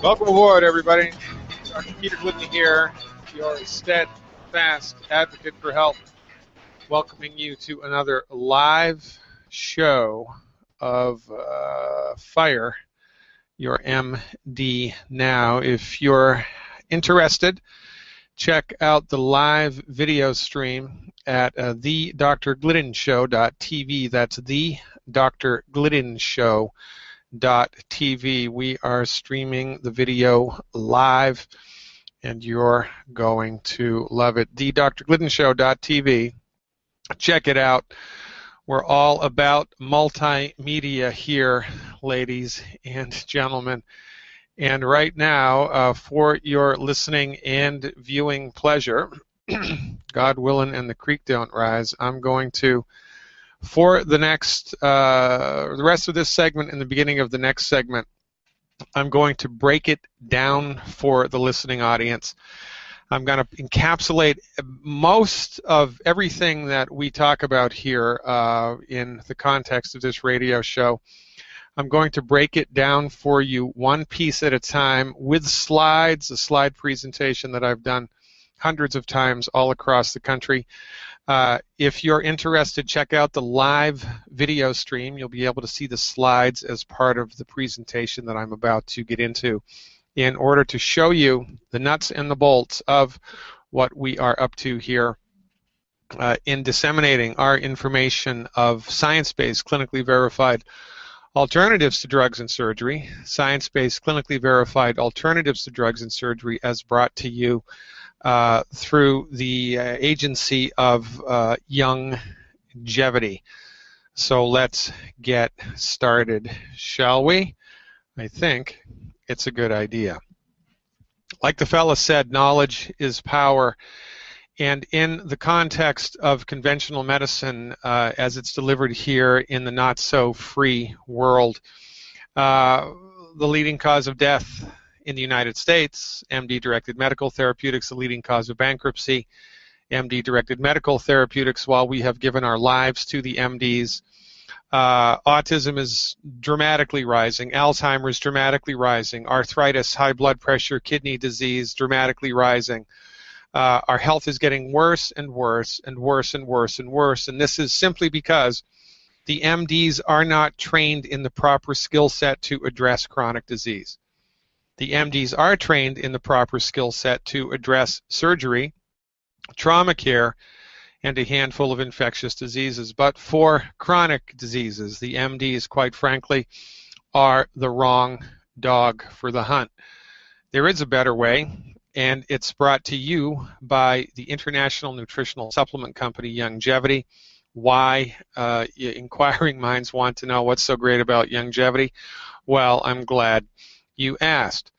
Welcome aboard, everybody. Dr. Peter Glidden here, your steadfast advocate for health, welcoming you to another live show of Fire Your MD Now. If you're interested, check out the live video stream at thedrgliddenshow.tv. That's thedrgliddenshow.tv. We are streaming the video live, and you're going to love it. thedrgliddenshow.tv. Check it out. We're all about multimedia here, ladies and gentlemen. And right now, for your listening and viewing pleasure, God willing and the creek don't rise, I'm going to, for the rest of this segment and the beginning of the next segment, I'm going to break it down for the listening audience. I'm going to encapsulate most of everything that we talk about here in the context of this radio show. I'm going to break it down for you one piece at a time with slides, a slide presentation that I've done hundreds of times all across the country. If you're interested, check out the live video stream. You'll be able to see the slides as part of the presentation that I'm about to get into in order to show you the nuts and the bolts of what we are up to here in disseminating our information of science-based, clinically verified alternatives to drugs and surgery, science-based, clinically verified alternatives to drugs and surgery as brought to you through the agency of Youngevity. So let's get started, shall we? I think it's a good idea. Like the fella said, knowledge is power. And in the context of conventional medicine, as it's delivered here in the not-so-free world, the leading cause of death in the United States, MD-directed medical therapeutics, the leading cause of bankruptcy, MD-directed medical therapeutics, while we have given our lives to the MDs. Autism is dramatically rising, Alzheimer's dramatically rising, arthritis, high blood pressure, kidney disease dramatically rising. Our health is getting worse and worse and worse and worse and worse, and this is simply because the MDs are not trained in the proper skill set to address chronic disease. The MDs are trained in the proper skill set to address surgery, trauma care, and a handful of infectious diseases. But for chronic diseases, the MDs, quite frankly, are the wrong dog for the hunt. There is a better way, and it's brought to you by the international nutritional supplement company Youngevity. Why inquiring minds want to know what's so great about Youngevity? Well, I'm glad you asked.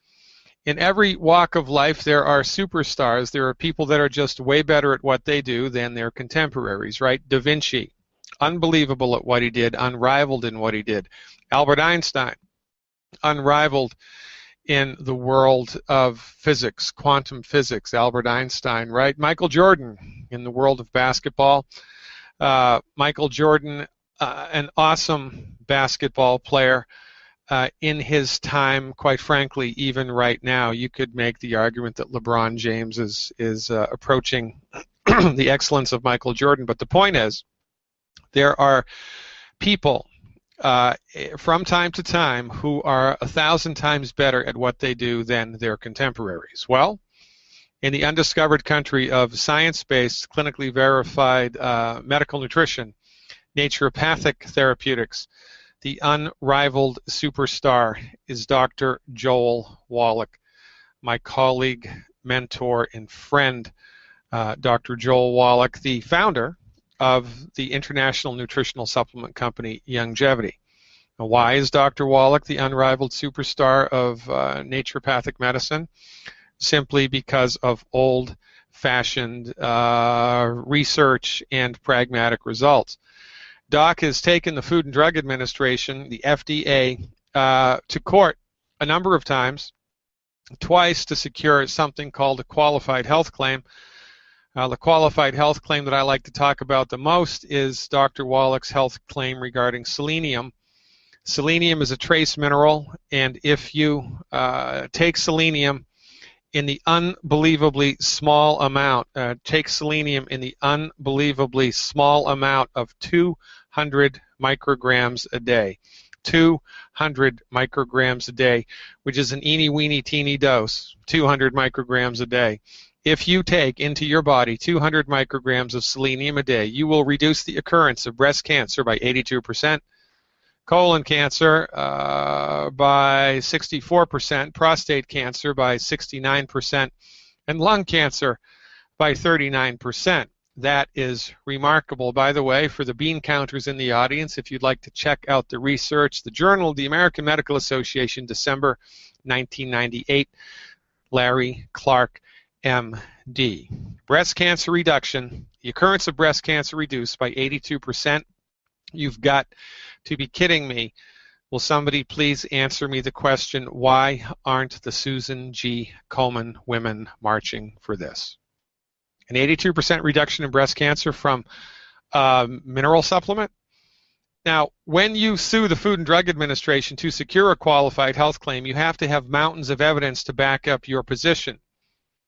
In every walk of life, there are superstars. There are people that are just way better at what they do than their contemporaries, right? Da Vinci, unbelievable at what he did, unrivaled in what he did. Albert Einstein, unrivaled in the world of physics, quantum physics, Albert Einstein, right? Michael Jordan in the world of basketball. Michael Jordan, an awesome basketball player. In his time, quite frankly, even right now, you could make the argument that LeBron James is approaching the excellence of Michael Jordan. But the point is, there are people from time to time who are 1,000 times better at what they do than their contemporaries. Well, in the undiscovered country of science-based, clinically verified medical nutrition, naturopathic therapeutics, the unrivaled superstar is Dr. Joel Wallach, my colleague, mentor, and friend, Dr. Joel Wallach, the founder of the international nutritional supplement company Youngevity. Now, why is Dr. Wallach the unrivaled superstar of naturopathic medicine? Simply because of old-fashioned research and pragmatic results. Doc has taken the Food and Drug Administration, the FDA, to court a number of times, twice to secure something called a qualified health claim. The qualified health claim that I like to talk about the most is Dr. Wallach's health claim regarding selenium. Selenium is a trace mineral, and if you take selenium in the unbelievably small amount, take selenium in the unbelievably small amount of 200 micrograms a day. 200 micrograms a day, which is an eeny weeny teeny dose, 200 micrograms a day. If you take into your body 200 micrograms of selenium a day, you will reduce the occurrence of breast cancer by 82%, colon cancer by 64%, prostate cancer by 69%, and lung cancer by 39%. That is remarkable. By the way, for the bean counters in the audience, if you'd like to check out the research, the Journal of the American Medical Association, December 1998, Larry Clark, MD. Breast cancer reduction, the occurrence of breast cancer reduced by 82%. You've got to be kidding me. Will somebody please answer me the question, why aren't the Susan G. Komen women marching for this? An 82% reduction in breast cancer from mineral supplement. Now, when you sue the Food and Drug Administration to secure a qualified health claim, you have to have mountains of evidence to back up your position.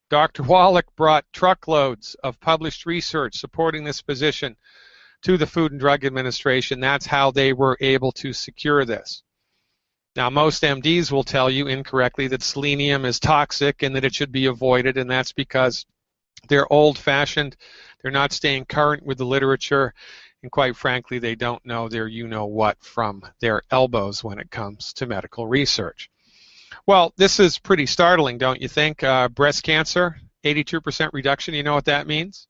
Dr. Wallach brought truckloads of published research supporting this position to the Food and Drug Administration. That's how they were able to secure this. Now, most MDs will tell you incorrectly that selenium is toxic and that it should be avoided, and that's because they're old-fashioned, they're not staying current with the literature, and quite frankly, they don't know their you-know-what from their elbows when it comes to medical research. Well, this is pretty startling, don't you think? Breast cancer, 82% reduction, you know what that means?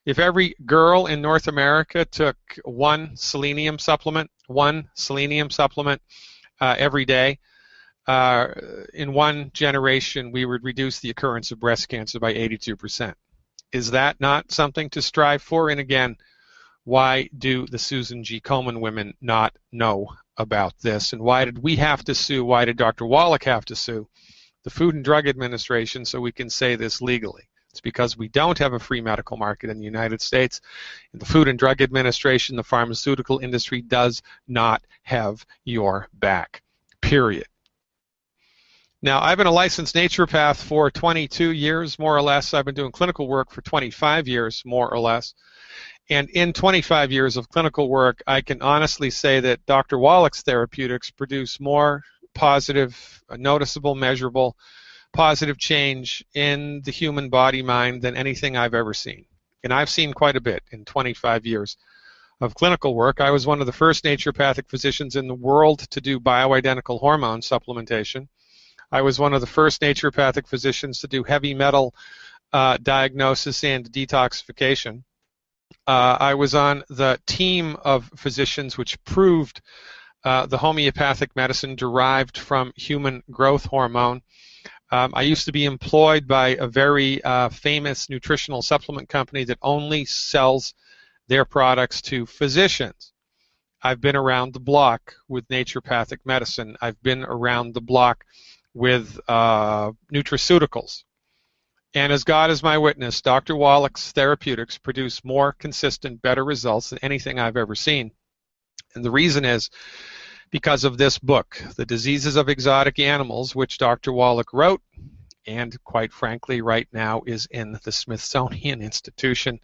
If every girl in North America took one selenium supplement every day, in one generation, we would reduce the occurrence of breast cancer by 82%. Is that not something to strive for? And again, why do the Susan G. Komen women not know about this? And why did we have to sue? Why did Dr. Wallach have to sue the Food and Drug Administration so we can say this legally? It's because we don't have a free medical market in the United States. In the Food and Drug Administration, the pharmaceutical industry does not have your back, period. Now, I've been a licensed naturopath for 22 years, more or less. I've been doing clinical work for 25 years, more or less. And in 25 years of clinical work, I can honestly say that Dr. Wallach's therapeutics produce more positive, noticeable, measurable, positive change in the human body mind than anything I've ever seen. And I've seen quite a bit in 25 years of clinical work. I was one of the first naturopathic physicians in the world to do bioidentical hormone supplementation. I was one of the first naturopathic physicians to do heavy metal diagnosis and detoxification. I was on the team of physicians which proved the homeopathic medicine derived from human growth hormone. I used to be employed by a very famous nutritional supplement company that only sells their products to physicians. I've been around the block with naturopathic medicine. I've been around the block with nutraceuticals. And as God is my witness, Dr. Wallach's therapeutics produce more consistent, better results than anything I've ever seen. And the reason is because of this book, The Diseases of Exotic Animals, which Dr. Wallach wrote, and quite frankly, right now is in the Smithsonian Institution.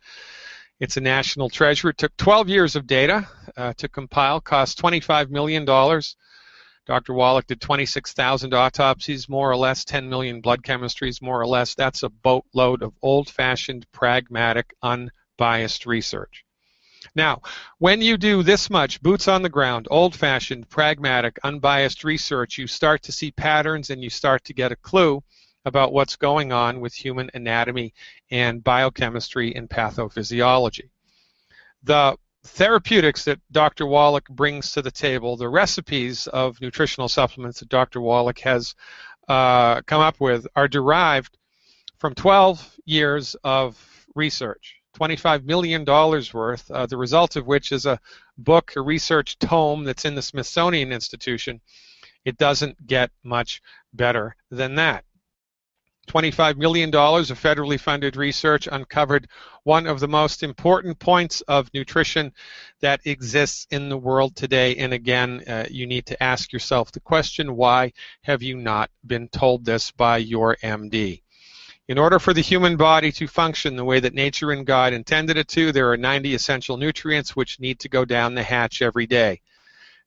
It's a national treasure. It took 12 years of data to compile, cost $25 million. Dr. Wallach did 26,000 autopsies, more or less, 10 million blood chemistries, more or less. That's a boatload of old-fashioned, pragmatic, unbiased research. Now, when you do this much boots on the ground, old-fashioned, pragmatic, unbiased research, you start to see patterns and you start to get a clue about what's going on with human anatomy and biochemistry and pathophysiology. The therapeutics that Dr. Wallach brings to the table, the recipes of nutritional supplements that Dr. Wallach has come up with, are derived from 12 years of research. $25 million worth, the result of which is a book, a research tome that's in the Smithsonian Institution. It doesn't get much better than that. $25 million of federally funded research uncovered one of the most important points of nutrition that exists in the world today. And again, you need to ask yourself the question, why have you not been told this by your MD? In order for the human body to function the way that nature and God intended it to, there are 90 essential nutrients which need to go down the hatch every day.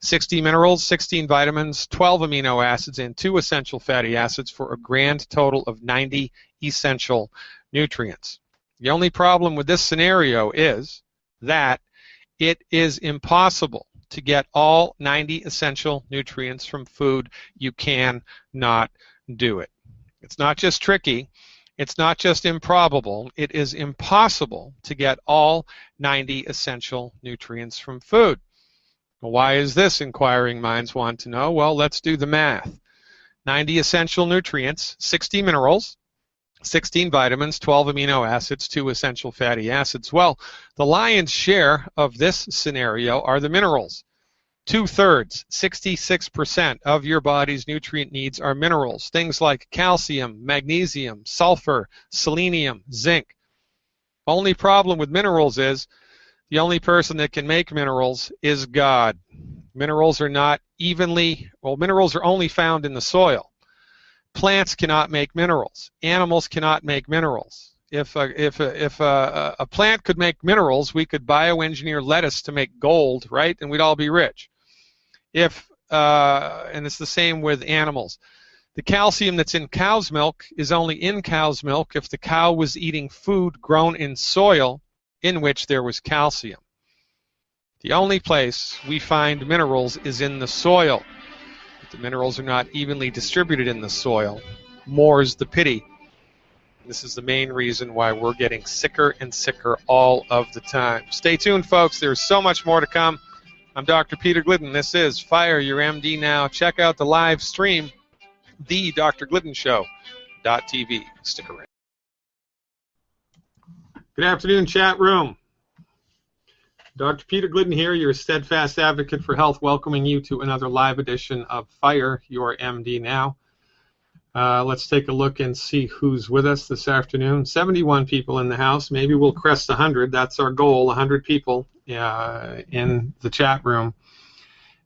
60 minerals, 16 vitamins, 12 amino acids, and 2 essential fatty acids for a grand total of 90 essential nutrients. The only problem with this scenario is that it is impossible to get all 90 essential nutrients from food. You cannot do it. It's not just tricky. It's not just improbable. It is impossible to get all 90 essential nutrients from food. Well, why is this, inquiring minds want to know? Well, let's do the math. 90 essential nutrients, 60 minerals, 16 vitamins, 12 amino acids, 2 essential fatty acids. Well, the lion's share of this scenario are the minerals. 2/3, 66% of your body's nutrient needs are minerals. Things like calcium, magnesium, sulfur, selenium, zinc. Only problem with minerals is the only person that can make minerals is God. Minerals are not evenly, well, minerals are only found in the soil. Plants cannot make minerals. Animals cannot make minerals. If a plant could make minerals, we could bioengineer lettuce to make gold, right? And we'd all be rich. And it's the same with animals. The calcium that's in cow's milk is only in cow's milk if the cow was eating food grown in soil in which there was calcium. The only place we find minerals is in the soil. But the minerals are not evenly distributed in the soil. More's the pity. This is the main reason why we're getting sicker and sicker all of the time. Stay tuned, folks. There's so much more to come. I'm Dr. Peter Glidden. This is Fire Your MD Now. Check out the live stream, thedrgliddenshow.tv. Stick around. Good afternoon, chat room. Dr. Peter Glidden here, your steadfast advocate for health, welcoming you to another live edition of Fire Your MD Now. Let's take a look and see who's with us this afternoon. 71 people in the house. Maybe we'll crest 100. That's our goal, 100 people in the chat room.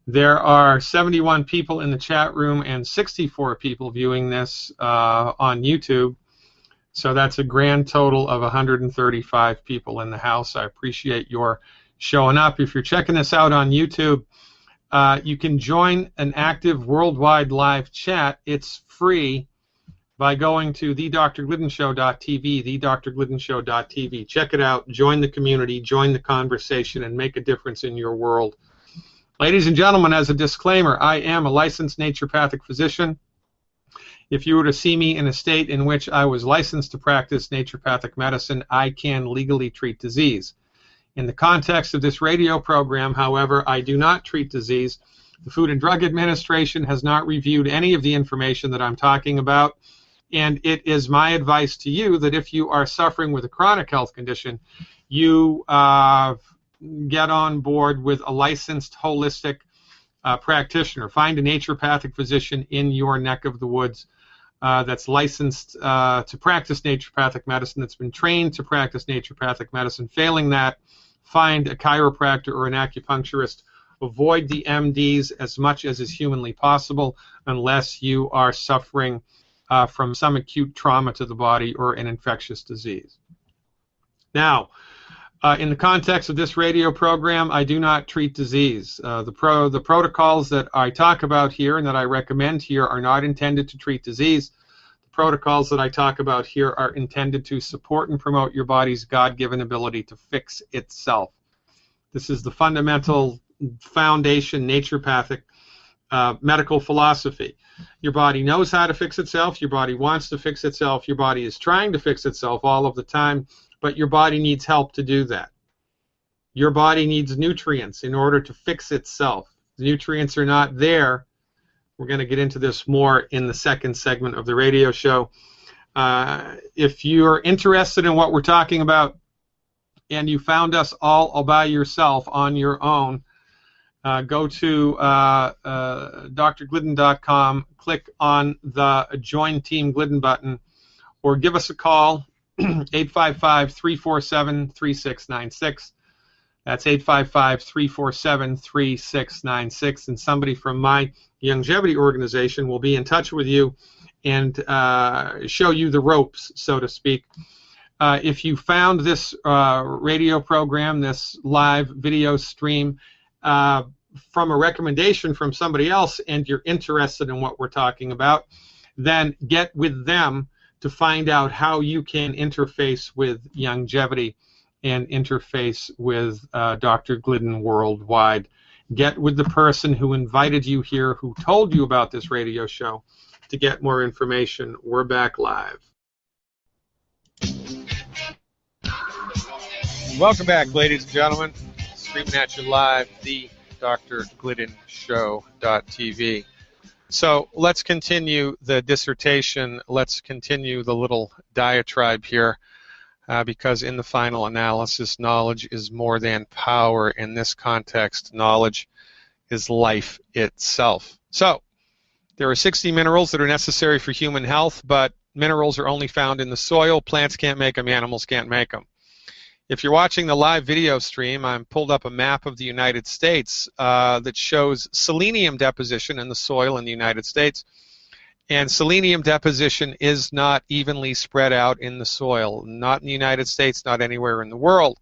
There are 71 people in the chat room and 64 people viewing this on YouTube. So that's a grand total of 135 people in the house. I appreciate your showing up. If you're checking this out on YouTube, you can join an active worldwide live chat. It's free by going to thedrgliddenshow.tv, thedrgliddenshow.tv. Check it out, join the community, join the conversation, and make a difference in your world. Ladies and gentlemen, as a disclaimer, I am a licensed naturopathic physician. If you were to see me in a state in which I was licensed to practice naturopathic medicine, I can legally treat disease. In the context of this radio program, however, I do not treat disease. The Food and Drug Administration has not reviewed any of the information that I'm talking about, and it is my advice to you that if you are suffering with a chronic health condition, you get on board with a licensed holistic practitioner. Find a naturopathic physician in your neck of the woods that's licensed to practice naturopathic medicine, that's been trained to practice naturopathic medicine. Failing that, find a chiropractor or an acupuncturist. Avoid the MDs as much as is humanly possible unless you are suffering from some acute trauma to the body or an infectious disease. Now, in the context of this radio program, I do not treat disease. The protocols that I talk about here and that I recommend here are not intended to treat disease. The protocols that I talk about here are intended to support and promote your body's God-given ability to fix itself. This is the fundamental foundation naturopathic medical philosophy. Your body knows how to fix itself. Your body wants to fix itself. Your body is trying to fix itself all of the time, but your body needs help to do that. Your body needs nutrients in order to fix itself. The nutrients are not there. We're going to get into this more in the second segment of the radio show. If you're interested in what we're talking about and you found us all by yourself on your own, go to drglidden.com, click on the Join Team Glidden button, or give us a call, 855-347-3696. That's 855-347-3696, and somebody from my longevity organization will be in touch with you and show you the ropes, so to speak. If you found this radio program, this live video stream, from a recommendation from somebody else and you're interested in what we're talking about, then get with them to find out how you can interface with longevity and interface with Dr. Glidden worldwide. Get with the person who invited you here, who told you about this radio show, to get more information. We're back live. Welcome back, ladies and gentlemen. Streaming at you live, the Dr. Glidden Show.tv. So let's continue the dissertation. Let's continue the little diatribe here. Because in the final analysis, knowledge is more than power. In this context, knowledge is life itself. So, there are 60 minerals that are necessary for human health, but minerals are only found in the soil. Plants can't make them, animals can't make them. If you're watching the live video stream, I've pulled up a map of the United States that shows selenium deposition in the soil in the United States. And selenium deposition is not evenly spread out in the soil, not in the United States, not anywhere in the world.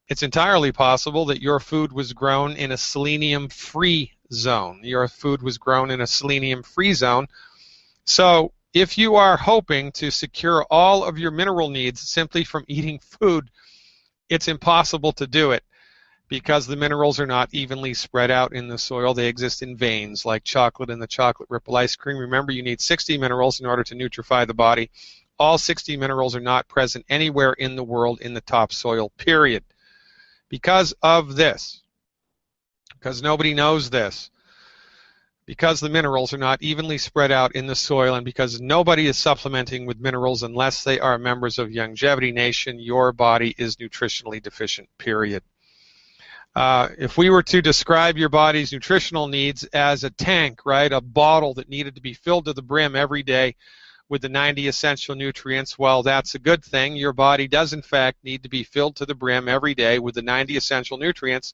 It's entirely possible that your food was grown in a selenium-free zone. Your food was grown in a selenium-free zone. So if you are hoping to secure all of your mineral needs simply from eating food, it's impossible to do it, because the minerals are not evenly spread out in the soil. They exist in veins, like chocolate and the chocolate ripple ice cream. Remember, you need 60 minerals in order to nutrify the body. All 60 minerals are not present anywhere in the world in the topsoil, period. Because of this, because nobody knows this, because the minerals are not evenly spread out in the soil, and because nobody is supplementing with minerals unless they are members of Longevity Nation, your body is nutritionally deficient, period. If we were to describe your body's nutritional needs as a tank, right, a bottle that needed to be filled to the brim every day with the 90 essential nutrients, well, that's a good thing. Your body does, in fact, need to be filled to the brim every day with the 90 essential nutrients.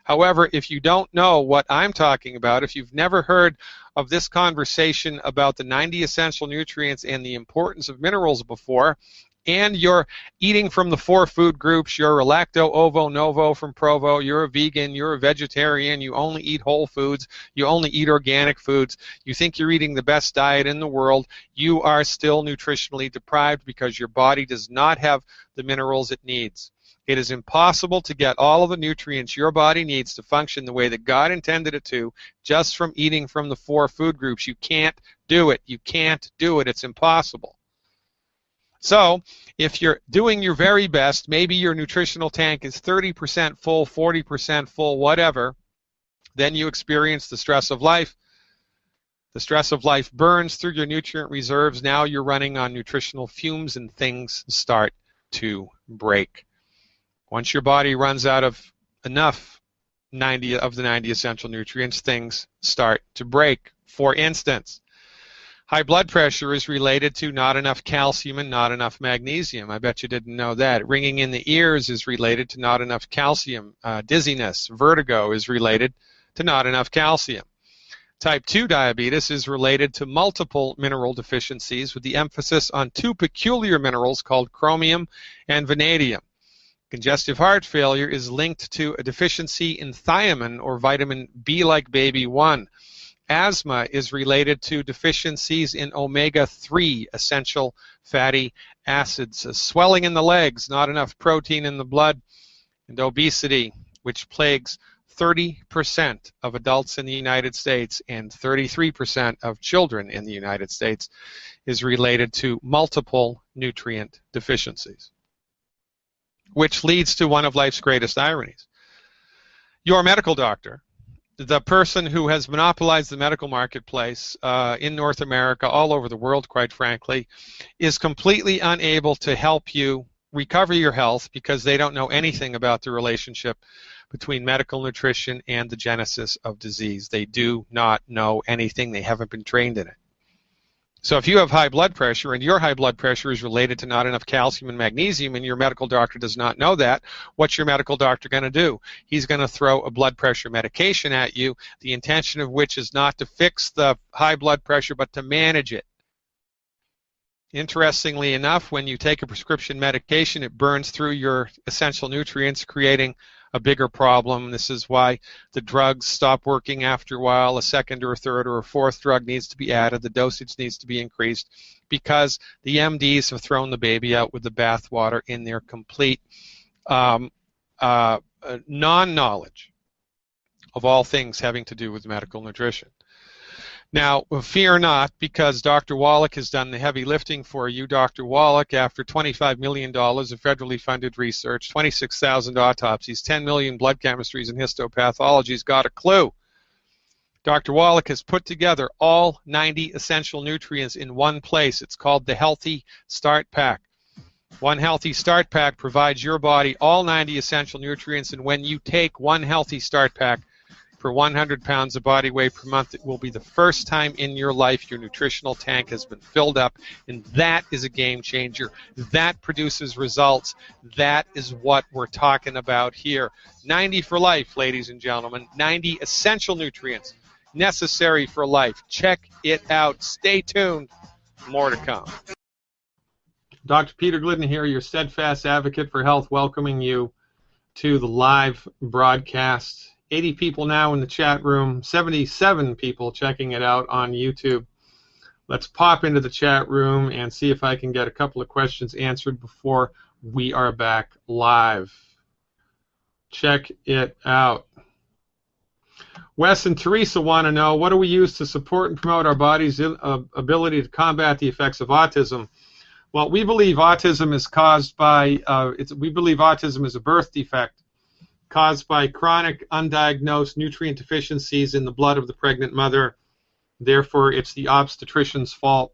However, if you don't know what I'm talking about, if you've never heard of this conversation about the 90 essential nutrients and the importance of minerals before, and you're eating from the 4 food groups, you're a lacto, ovo, novo from Provo, you're a vegan, you're a vegetarian, you only eat whole foods, you only eat organic foods, you think you're eating the best diet in the world, you are still nutritionally deprived because your body does not have the minerals it needs. It is impossible to get all of the nutrients your body needs to function the way that God intended it to just from eating from the 4 food groups. You can't do it. You can't do it. It's impossible. So if you're doing your very best, maybe your nutritional tank is 30% full, 40% full, whatever, then you experience the stress of life. The stress of life burns through your nutrient reserves. Now you're running on nutritional fumes and things start to break. Once your body runs out of enough 90 of the 90 essential nutrients, things start to break. For instance, high blood pressure is related to not enough calcium and not enough magnesium. I bet you didn't know that. Ringing in the ears is related to not enough calcium. Dizziness, vertigo is related to not enough calcium. Type 2 diabetes is related to multiple mineral deficiencies with the emphasis on 2 peculiar minerals called chromium and vanadium. Congestive heart failure is linked to a deficiency in thiamine or vitamin B like baby 1. Asthma is related to deficiencies in omega-3 essential fatty acids. Swelling in the legs, not enough protein in the blood, and obesity, which plagues 30% of adults in the United States and 33% of children in the United States, is related to multiple nutrient deficiencies, which leads to one of life's greatest ironies. Your medical doctor, the person who has monopolized the medical marketplace in North America, all over the world, quite frankly, is completely unable to help you recover your health because they don't know anything about the relationship between medical nutrition and the genesis of disease. They do not know anything. They haven't been trained in it. So if you have high blood pressure and your high blood pressure is related to not enough calcium and magnesium and your medical doctor does not know that, what's your medical doctor going to do? He's going to throw a blood pressure medication at you, the intention of which is not to fix the high blood pressure but to manage it. Interestingly enough, when you take a prescription medication, it burns through your essential nutrients, creating a bigger problem. This is why the drugs stop working after a while. A second or a third or a fourth drug needs to be added. The dosage needs to be increased because the MDs have thrown the baby out with the bathwater in their complete non-knowledge of all things having to do with medical nutrition. Now, fear not, because Dr. Wallach has done the heavy lifting for you. Dr. Wallach, after $25 million of federally funded research, 26,000 autopsies, 10 million blood chemistries and histopathologies, got a clue. Dr. Wallach has put together all 90 essential nutrients in one place. It's called the Healthy Start Pack. One Healthy Start Pack provides your body all 90 essential nutrients, and when you take one Healthy Start Pack for 100 pounds of body weight per month, it will be the first time in your life your nutritional tank has been filled up, and that is a game changer. That produces results. That is what we're talking about here. 90 for life, ladies and gentlemen. 90 essential nutrients necessary for life. Check it out. Stay tuned. More to come. Dr. Peter Glidden here, your steadfast advocate for health, welcoming you to the live broadcast. 80 people now in the chat room, 77 people checking it out on YouTube. Let's pop into the chat room and see if I can get a couple of questions answered before we are back live. Check it out. Wes and Teresa want to know, what do we use to support and promote our body's ability to combat the effects of autism? Well, we believe autism is caused by, we believe autism is a birth defect caused by chronic undiagnosed nutrient deficiencies in the blood of the pregnant mother. Therefore, it's the obstetrician's fault.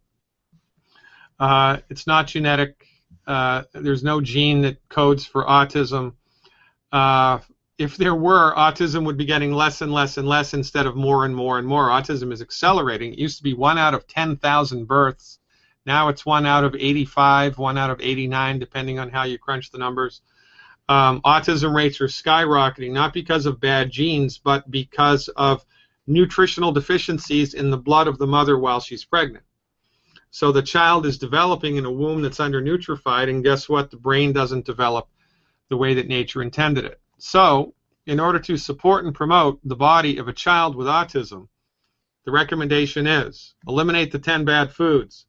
It's not genetic. There's no gene that codes for autism. If there were, autism would be getting less and less and less instead of more and more and more. Autism is accelerating. It used to be 1 out of 10,000 births. Now it's 1 out of 85, 1 out of 89, depending on how you crunch the numbers. Autism rates are skyrocketing, not because of bad genes, but because of nutritional deficiencies in the blood of the mother while she's pregnant. So the child is developing in a womb that's undernutrified, and guess what? The brain doesn't develop the way that nature intended it. So in order to support and promote the body of a child with autism, the recommendation is eliminate the 10 bad foods.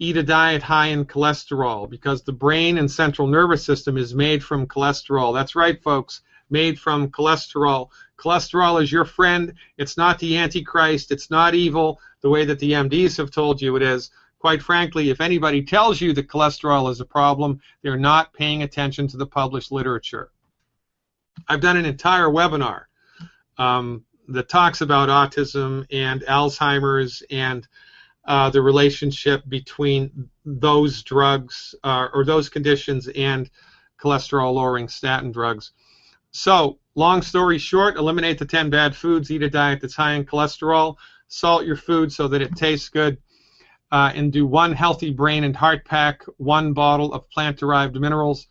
Eat a diet high in cholesterol, because the brain and central nervous system is made from cholesterol. That's right, folks, made from cholesterol. Cholesterol is your friend. It's not the Antichrist. It's not evil the way that the MDs have told you it is. Quite frankly, if anybody tells you that cholesterol is a problem, they're not paying attention to the published literature. I've done an entire webinar that talks about autism and Alzheimer's and the relationship between those drugs or those conditions and cholesterol-lowering statin drugs. So, long story short, eliminate the 10 bad foods, eat a diet that's high in cholesterol, salt your food so that it tastes good, and do 1 healthy brain and heart pack, 1 bottle of plant-derived minerals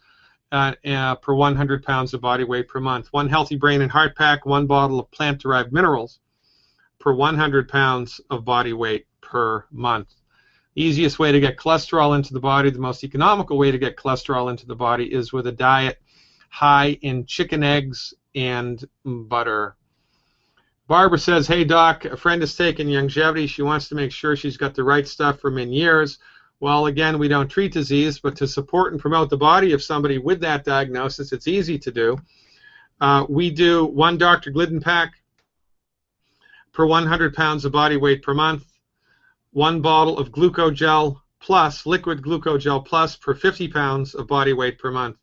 per 100 pounds of body weight per month. 1 healthy brain and heart pack, 1 bottle of plant-derived minerals per 100 pounds of body weight per month. The easiest way to get cholesterol into the body, the most economical way to get cholesterol into the body, is with a diet high in chicken eggs and butter. Barbara says, hey doc, a friend is taking longevity. She wants to make sure she's got the right stuff for many years. Well, again, we don't treat disease, but to support and promote the body of somebody with that diagnosis, it's easy to do. We do 1 Dr. Glidden pack per 100 pounds of body weight per month, 1 bottle of Glucogel Plus, liquid Glucogel Plus per 50 pounds of body weight per month,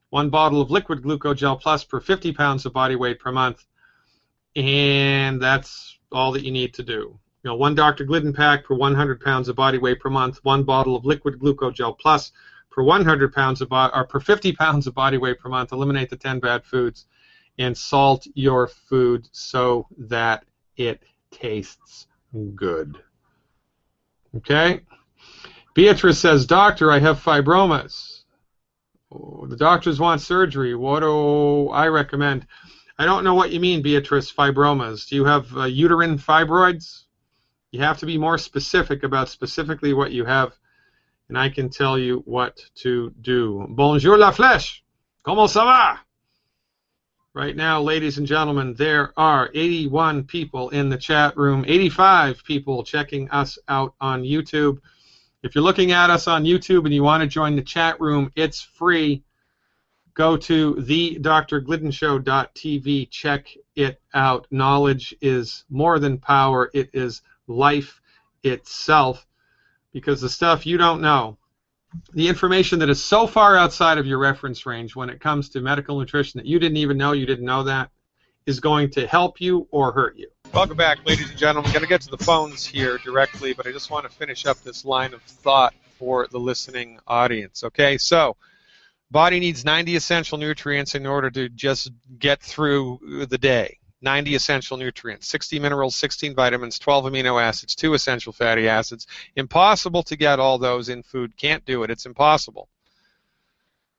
1 bottle of liquid Glucogel Plus per 50 pounds of body weight per month, and that's all that you need to do. 1 Dr. Glidden pack per 100 pounds of body weight per month, 1 bottle of liquid Glucogel Plus per 100 pounds of or per 50 pounds of body weight per month. Eliminate the 10 bad foods, and salt your food so that it tastes good. Okay. Beatrice says, Doctor, I have fibromas. Oh, the doctors want surgery. What do I recommend? I don't know what you mean, Beatrice, fibromas. Do you have uterine fibroids? You have to be more specific about specifically what you have, and I can tell you what to do. Bonjour la flèche. Comment ça va? Right now, ladies and gentlemen, there are 81 people in the chat room, 85 people checking us out on YouTube. If you're looking at us on YouTube and you want to join the chat room, it's free. Go to thedrgliddenshow.tv. Check it out. Knowledge is more than power. It is life itself, because the stuff you don't know, the information that is so far outside of your reference range when it comes to medical nutrition that you didn't even know you didn't know that, is going to help you or hurt you. Welcome back, ladies and gentlemen. I'm going to get to the phones here directly, but I just want to finish up this line of thought for the listening audience. Okay, so body needs 90 essential nutrients in order to just get through the day. 90 essential nutrients, 60 minerals, 16 vitamins, 12 amino acids, 2 essential fatty acids. Impossible to get all those in food. Can't do it. It's impossible.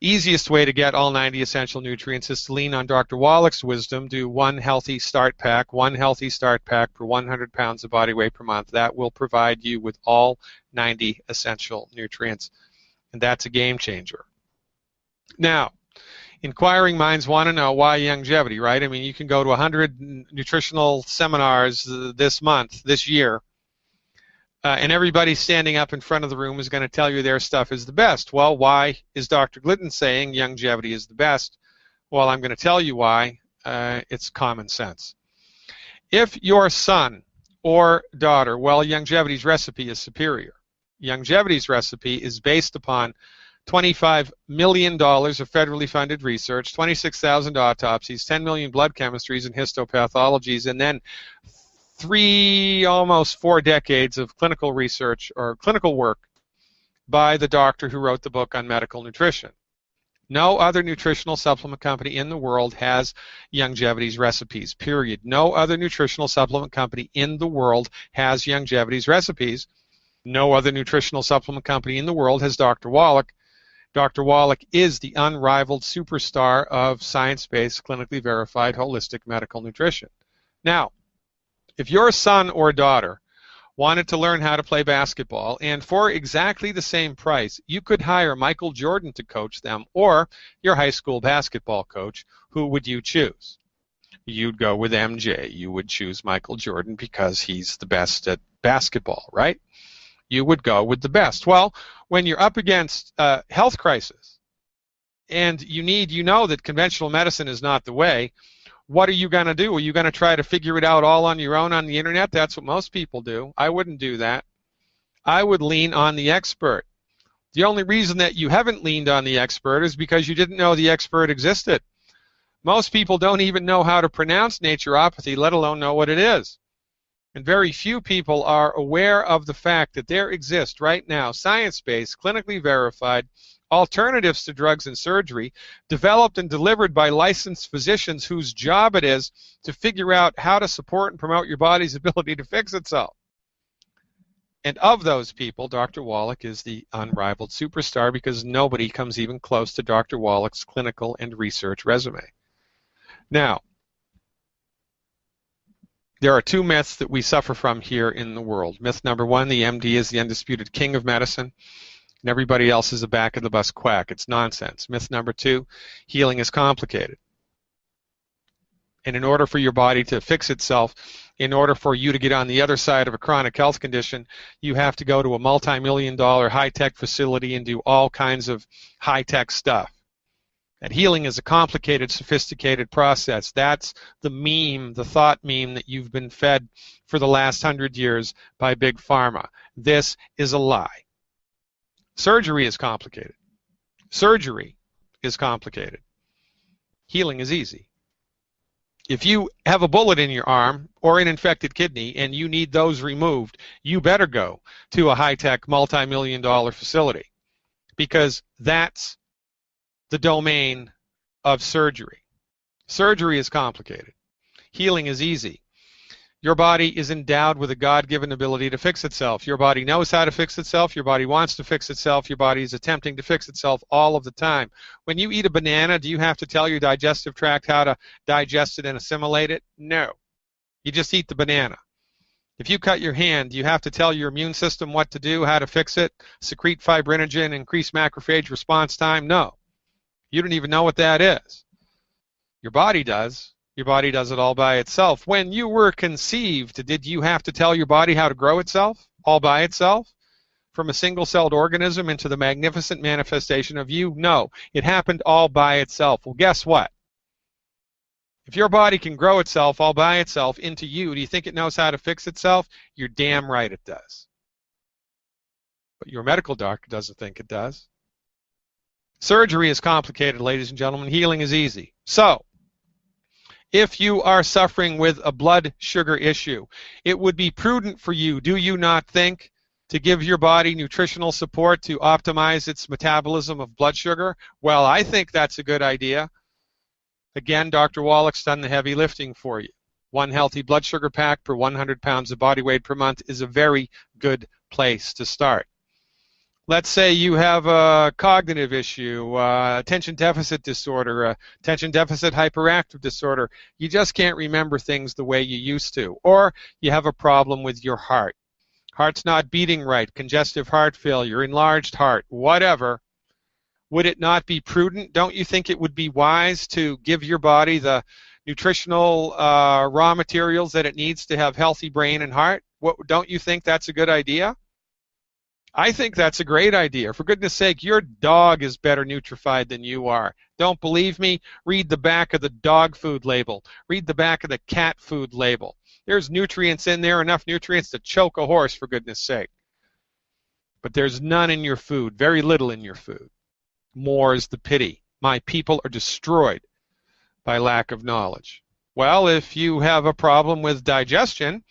Easiest way to get all 90 essential nutrients is to lean on Dr. Wallach's wisdom. Do one healthy start pack per 100 pounds of body weight per month. That will provide you with all 90 essential nutrients, and that's a game changer. Now, inquiring minds want to know why longevity, right? I mean, you can go to 100 nutritional seminars this month, this year, and everybody standing up in front of the room is going to tell you their stuff is the best. Well, why is Dr. Glidden saying longevity is the best? Well, I'm going to tell you why. It's common sense. If your son or daughter, well, longevity's recipe is superior. Longevity's recipe is based upon $25 million of federally funded research, 26,000 autopsies, 10 million blood chemistries and histopathologies, and then almost 4 decades of clinical research or clinical work by the doctor who wrote the book on medical nutrition. No other nutritional supplement company in the world has longevity's recipes, period. No other nutritional supplement company in the world has longevity's recipes. No other nutritional supplement company in the world has Dr. Wallach. Dr. Wallach is the unrivaled superstar of science-based, clinically verified, holistic medical nutrition. Now, if your son or daughter wanted to learn how to play basketball, and for exactly the same price, you could hire Michael Jordan to coach them, or your high school basketball coach, who would you choose? You'd go with MJ. You would choose Michael Jordan because he's the best at basketball, right? You would go with the best. Well, when you're up against a health crisis and you know that conventional medicine is not the way, what are you going to do? Are you going to try to figure it out all on your own on the internet? That's what most people do. I wouldn't do that. I would lean on the expert. The only reason that you haven't leaned on the expert is because you didn't know the expert existed. Most people don't even know how to pronounce naturopathy, let alone know what it is. And very few people are aware of the fact that there exist right now science-based, clinically verified alternatives to drugs and surgery developed and delivered by licensed physicians whose job it is to figure out how to support and promote your body's ability to fix itself. And of those people, Dr. Wallach is the unrivaled superstar because nobody comes even close to Dr. Wallach's clinical and research resume. Now, there are 2 myths that we suffer from here in the world. Myth number 1, the MD is the undisputed king of medicine, and everybody else is a back-of-the-bus quack. It's nonsense. Myth number 2, healing is complicated. And in order for your body to fix itself, in order for you to get on the other side of a chronic health condition, you have to go to a multi-million-dollar high-tech facility and do all kinds of high-tech stuff. That healing is a complicated, sophisticated process. That's the meme, the thought meme that you've been fed for the last 100 years by Big Pharma. This is a lie. Surgery is complicated. Surgery is complicated. Healing is easy. If you have a bullet in your arm or an infected kidney and you need those removed, you better go to a high-tech, multi-million-dollar facility, because that's the domain of surgery. Surgery is complicated. Healing is easy. Your body is endowed with a God-given ability to fix itself. Your body knows how to fix itself. Your body wants to fix itself. Your body is attempting to fix itself all of the time. When you eat a banana, do you have to tell your digestive tract how to digest it and assimilate it? No. You just eat the banana. If you cut your hand, do you have to tell your immune system what to do, how to fix it, secrete fibrinogen, increase macrophage response time? No. You don't even know what that is. Your body does. Your body does it all by itself. When you were conceived, did you have to tell your body how to grow itself all by itself? From a single-celled organism into the magnificent manifestation of you? No. It happened all by itself. Well, guess what? If your body can grow itself all by itself into you, do you think it knows how to fix itself? You're damn right it does. But your medical doctor doesn't think it does. Surgery is complicated, ladies and gentlemen. Healing is easy. So, if you are suffering with a blood sugar issue, it would be prudent for you, do you not think, to give your body nutritional support to optimize its metabolism of blood sugar? Well, I think that's a good idea. Again, Dr. Wallach's done the heavy lifting for you. One healthy blood sugar pack per 100 pounds of body weight per month is a very good place to start. Let's say you have a cognitive issue, attention deficit disorder, attention deficit hyperactive disorder. You just can't remember things the way you used to. Or you have a problem with your heart. Heart's not beating right, congestive heart failure, enlarged heart, whatever. Would it not be prudent? Don't you think it would be wise to give your body the nutritional raw materials that it needs to have healthy brain and heart? Don't you think that's a good idea? I think that's a great idea. For goodness sake, your dog is better nutrified than you are. Don't believe me? Read the back of the dog food label. Read the back of the cat food label. There's nutrients in there, enough nutrients to choke a horse, for goodness sake. But there's none in your food, very little in your food. More is the pity. My people are destroyed by lack of knowledge. Well, if you have a problem with digestion,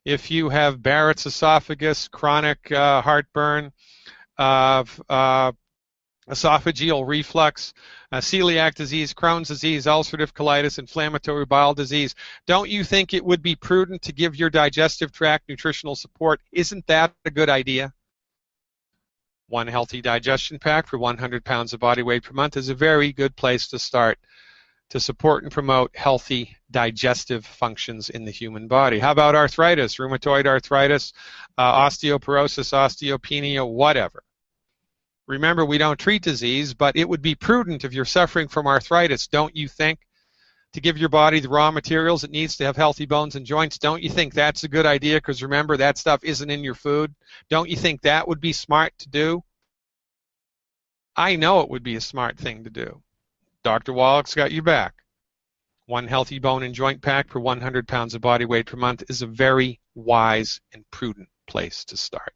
if you have Barrett's esophagus, chronic heartburn, esophageal reflux, celiac disease, Crohn's disease, ulcerative colitis, inflammatory bowel disease, don't you think it would be prudent to give your digestive tract nutritional support? Isn't that a good idea? One healthy digestion pack for 100 pounds of body weight per month is a very good place to start to support and promote healthy digestive functions in the human body. How about arthritis, rheumatoid arthritis, osteoporosis, osteopenia, whatever? Remember, we don't treat disease, but it would be prudent if you're suffering from arthritis, don't you think, to give your body the raw materials it needs to have healthy bones and joints? Don't you think that's a good idea? Because remember, that stuff isn't in your food. Don't you think that would be smart to do? I know it would be a smart thing to do. Dr. Wallach's got you back. One healthy bone and joint pack per 100 pounds of body weight per month is a very wise and prudent place to start.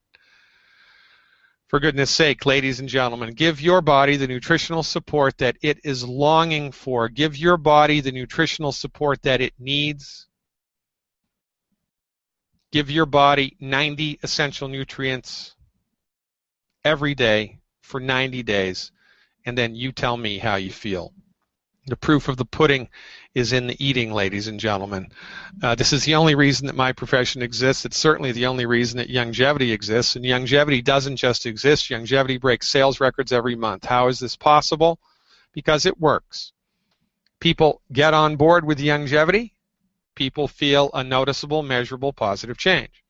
For goodness sake, ladies and gentlemen, give your body the nutritional support that it is longing for. Give your body the nutritional support that it needs. Give your body 90 essential nutrients every day for 90 days, and then you tell me how you feel. The proof of the pudding is in the eating, ladies and gentlemen. This is the only reason that my profession exists. It's certainly the only reason that longevity exists. And longevity doesn't just exist. Longevity breaks sales records every month. How is this possible? Because it works. People get on board with longevity. People feel a noticeable, measurable, positive change.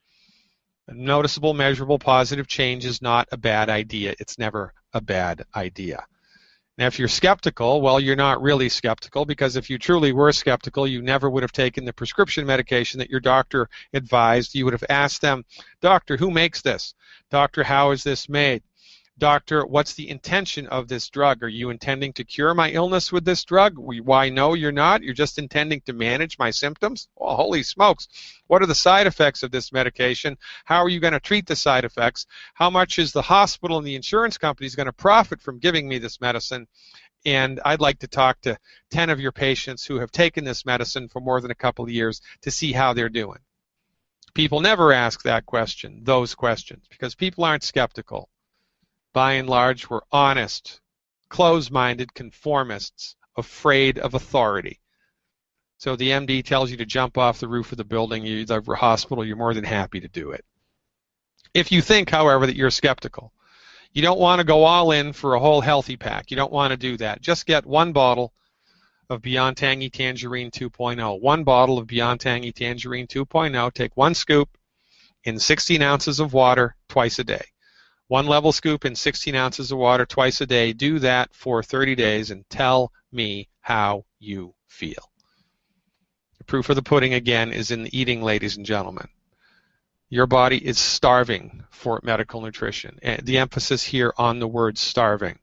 A noticeable, measurable, positive change is not a bad idea. It's never a bad idea. Now, if you're skeptical, well, you're not really skeptical, because if you truly were skeptical, you never would have taken the prescription medication that your doctor advised. You would have asked them, "Doctor, who makes this? Doctor, how is this made? Doctor, what's the intention of this drug? Are you intending to cure my illness with this drug?" Why, no, you're not. You're just intending to manage my symptoms. Well, holy smokes. What are the side effects of this medication? How are you going to treat the side effects? How much is the hospital and the insurance companies going to profit from giving me this medicine? And I'd like to talk to 10 of your patients who have taken this medicine for more than a couple of years to see how they're doing. People never ask that question, those questions, because people aren't skeptical. By and large, we're honest, closed-minded conformists, afraid of authority. So the MD tells you to jump off the roof of the building, the hospital, you're more than happy to do it. If you think, however, that you're skeptical, you don't want to go all in for a whole healthy pack. You don't want to do that. Just get one bottle of Beyond Tangy Tangerine 2.0. One bottle of Beyond Tangy Tangerine 2.0. Take one scoop in 16 ounces of water twice a day. One level scoop in 16 ounces of water twice a day. Do that for 30 days and tell me how you feel. The proof of the pudding, again, is in the eating, ladies and gentlemen. Your body is starving for medical nutrition. And the emphasis here on the word starving.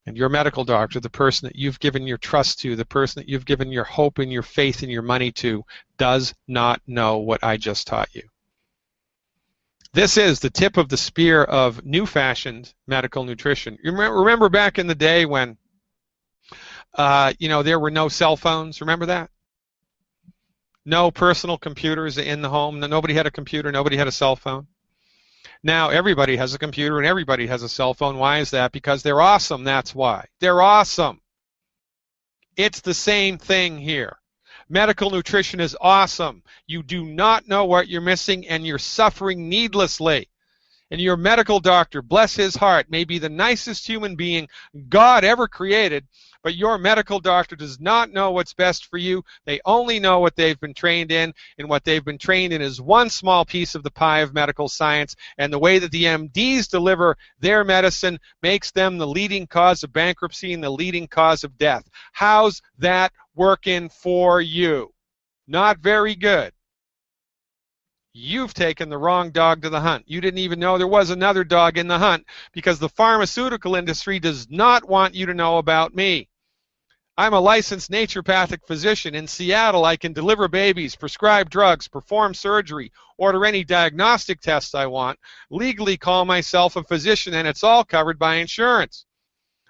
And your medical doctor, the person that you've given your trust to, the person that you've given your hope and your faith and your money to, does not know what I just taught you. This is the tip of the spear of new-fashioned medical nutrition. You remember back in the day when, there were no cell phones? Remember that? No personal computers in the home. Nobody had a computer. Nobody had a cell phone. Now everybody has a computer and everybody has a cell phone. Why is that? Because they're awesome. That's why. They're awesome. It's the same thing here. Medical nutrition is awesome. You do not know what you're missing and you're suffering needlessly. And your medical doctor, bless his heart, may be the nicest human being God ever created, but your medical doctor does not know what's best for you. They only know what they've been trained in, and what they've been trained in is one small piece of the pie of medical science, and the way that the MDs deliver their medicine makes them the leading cause of bankruptcy and the leading cause of death. How's that working for you? Not very good. You've taken the wrong dog to the hunt. You didn't even know there was another dog in the hunt because the pharmaceutical industry does not want you to know about me. I'm a licensed naturopathic physician. In Seattle, I can deliver babies, prescribe drugs, perform surgery, order any diagnostic tests I want, legally call myself a physician, and it's all covered by insurance.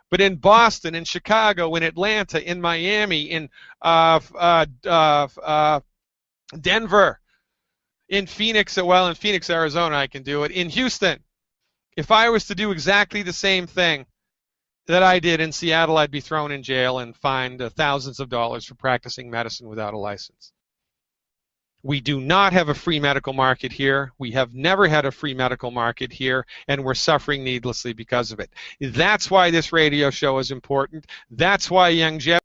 But in Boston, in Chicago, in Atlanta, in Miami, in Denver, in Phoenix, Arizona, I can do it. In Houston, if I was to do exactly the same thing that I did in Seattle, I'd be thrown in jail and fined thousands of dollars for practicing medicine without a license. We do not have a free medical market here. We have never had a free medical market here, and we're suffering needlessly because of it. That's why this radio show is important. That's why Young Jeff